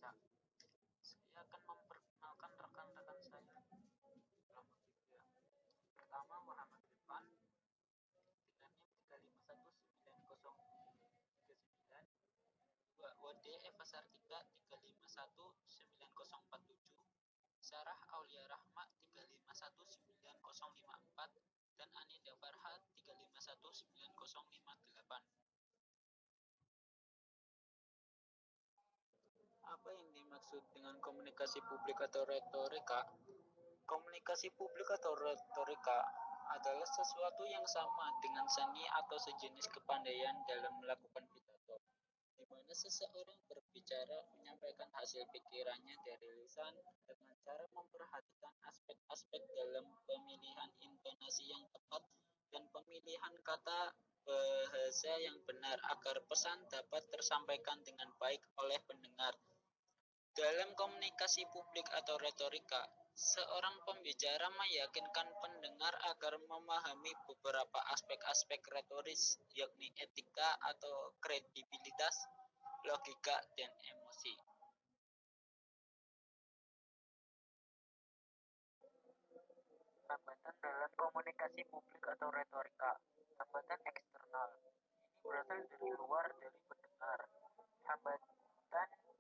massa. Saya akan memperkenalkan rekan-rekan saya dalam Wikipedia. Pertama, Muhammad Irfan dengan NIM 3519039. Dua, Wode Eva Sartika 3519047. Sarah Aulia Rahma 3519054 dan Anida Farha 3519058. Apa yang dimaksud dengan komunikasi publik atau retorika? Komunikasi publik atau retorika adalah sesuatu yang sama dengan seni atau sejenis kepandaian dalam melakukan pidato, di mana seseorang berbicara menyampaikan hasil pikirannya dari lisan dengan cara memperhatikan aspek-aspek dalam pemilihan intonasi yang tepat dan pemilihan kata bahasa yang benar agar pesan dapat tersampaikan dengan baik oleh pendengar. Dalam komunikasi publik atau retorika, seorang pembicara meyakinkan pendengar agar memahami beberapa aspek-aspek retoris, yakni etika atau kredibilitas, logika, dan emosi. Hambatan dalam komunikasi publik atau retorika. Hambatan eksternal. Ini berasal dari luar dari pendengar. Hambatan ini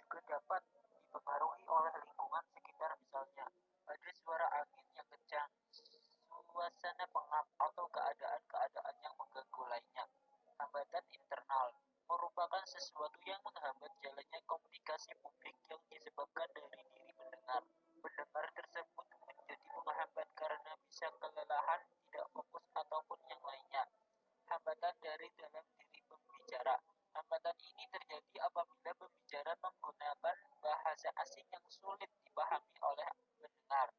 juga dapat dipengaruhi oleh lingkungan sekitar, misalnya ada suara angin yang kencang, suasana pengap, atau keadaan-keadaan yang mengganggu lainnya. Hambatan internal merupakan sesuatu yang menghambat jalannya komunikasi publik yang disebabkan dari diri pendengar. Pendengar tersebut menjadi penghambat karena bisa kelelahan, tidak fokus, ataupun yang lainnya. Hambatan dari dalam diri pembicara. Hambatan ini terjadi apabila pembicara menggunakan bahasa asing yang sulit dipahami oleh pendengar.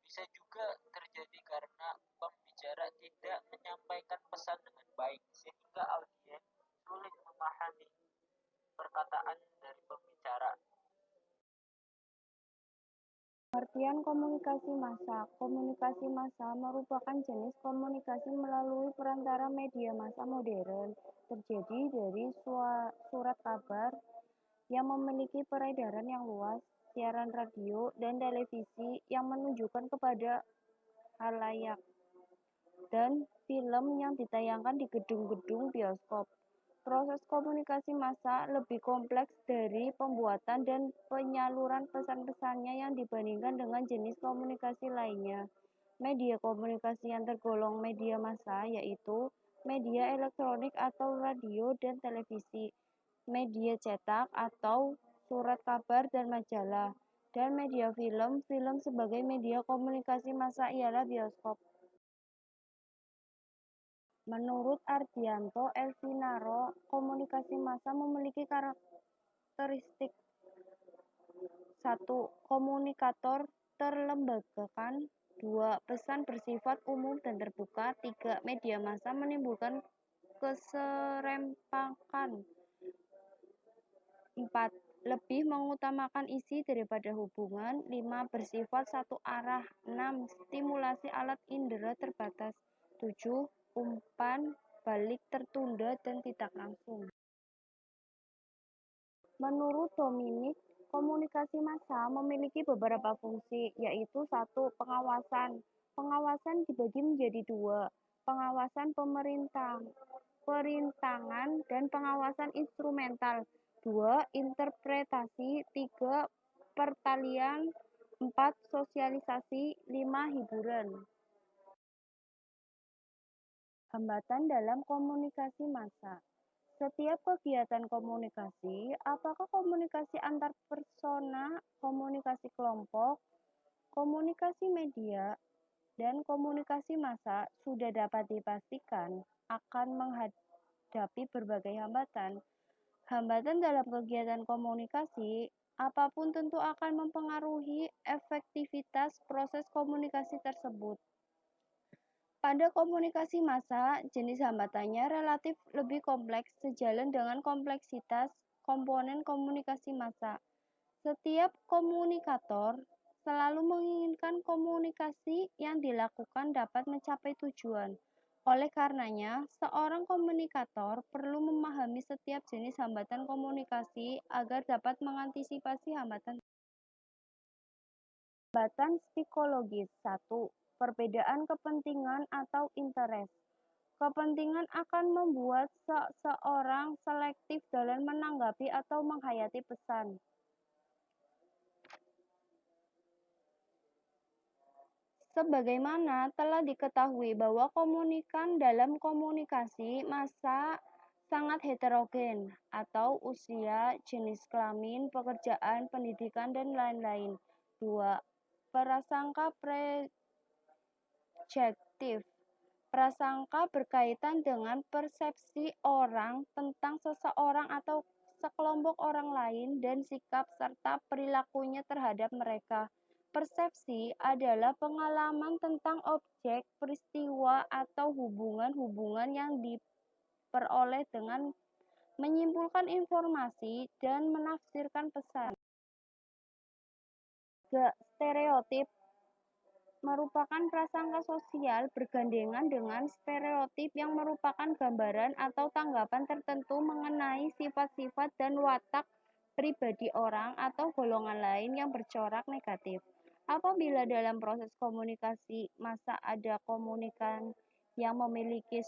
Bisa juga terjadi karena pembicara tidak menyampaikan pesan dengan baik, sehingga audiens sulit memahami perkataan dari pembicara. Pengertian komunikasi massa. Komunikasi massa merupakan jenis komunikasi melalui perantara media massa modern, terjadi dari surat kabar yang memiliki peredaran yang luas, siaran radio dan televisi yang menunjukkan kepada khalayak, dan film yang ditayangkan di gedung-gedung bioskop. Proses komunikasi massa lebih kompleks dari pembuatan dan penyaluran pesan-pesannya yang dibandingkan dengan jenis komunikasi lainnya. Media komunikasi yang tergolong media massa yaitu media elektronik atau radio dan televisi, media cetak atau surat kabar dan majalah, dan media film. Film sebagai media komunikasi massa ialah bioskop. Menurut Ardianto Elvinaro, komunikasi massa memiliki karakteristik: 1. Komunikator terlembagakan. 2. Pesan bersifat umum dan terbuka. 3. Media massa menimbulkan keserempakan. 4. Lebih mengutamakan isi daripada hubungan. 5. Bersifat satu arah. 6. Stimulasi alat indera terbatas. 7. Umpan balik tertunda dan tidak langsung. Menurut Dominic, komunikasi massa memiliki beberapa fungsi, yaitu 1. Pengawasan. Pengawasan dibagi menjadi 2, pengawasan perintangan dan pengawasan instrumental. 2. Interpretasi. 3. Pertalian. 4. Sosialisasi. 5. Hiburan. Hambatan dalam komunikasi massa. Setiap kegiatan komunikasi, apakah komunikasi antar persona, komunikasi kelompok, komunikasi media, dan komunikasi massa, sudah dapat dipastikan akan menghadapi berbagai hambatan. Hambatan dalam kegiatan komunikasi apapun tentu akan mempengaruhi efektivitas proses komunikasi tersebut. Pada komunikasi massa, jenis hambatannya relatif lebih kompleks sejalan dengan kompleksitas komponen komunikasi massa. Setiap komunikator selalu menginginkan komunikasi yang dilakukan dapat mencapai tujuan. Oleh karenanya, seorang komunikator perlu memahami setiap jenis hambatan komunikasi agar dapat mengantisipasi hambatan. Hambatan psikologis 1. Perbedaan kepentingan atau interest. Kepentingan akan membuat seseorang selektif dalam menanggapi atau menghayati pesan. Sebagaimana telah diketahui bahwa komunikan dalam komunikasi massa sangat heterogen atau usia, jenis kelamin, pekerjaan, pendidikan, dan lain-lain. 2. Prasangka projektif. Prasangka berkaitan dengan persepsi orang tentang seseorang atau sekelompok orang lain dan sikap serta perilakunya terhadap mereka. Persepsi adalah pengalaman tentang objek, peristiwa, atau hubungan-hubungan yang diperoleh dengan menyimpulkan informasi dan menafsirkan pesan. Stereotip merupakan prasangka sosial bergandengan dengan stereotip yang merupakan gambaran atau tanggapan tertentu mengenai sifat-sifat dan watak pribadi orang atau golongan lain yang bercorak negatif. Apabila dalam proses komunikasi massa ada komunikan yang memiliki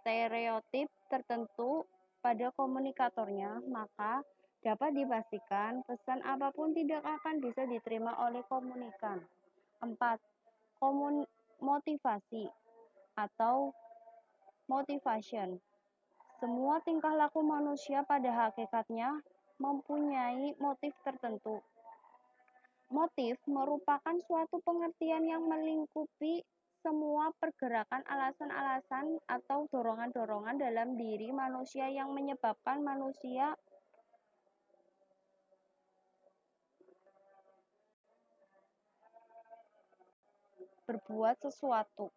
stereotip tertentu pada komunikatornya, maka dapat dipastikan pesan apapun tidak akan bisa diterima oleh komunikan. 4. Motivasi atau motivation. Semua tingkah laku manusia pada hakikatnya mempunyai motif tertentu. Motif merupakan suatu pengertian yang melingkupi semua pergerakan alasan-alasan atau dorongan-dorongan dalam diri manusia yang menyebabkan manusia berbuat sesuatu.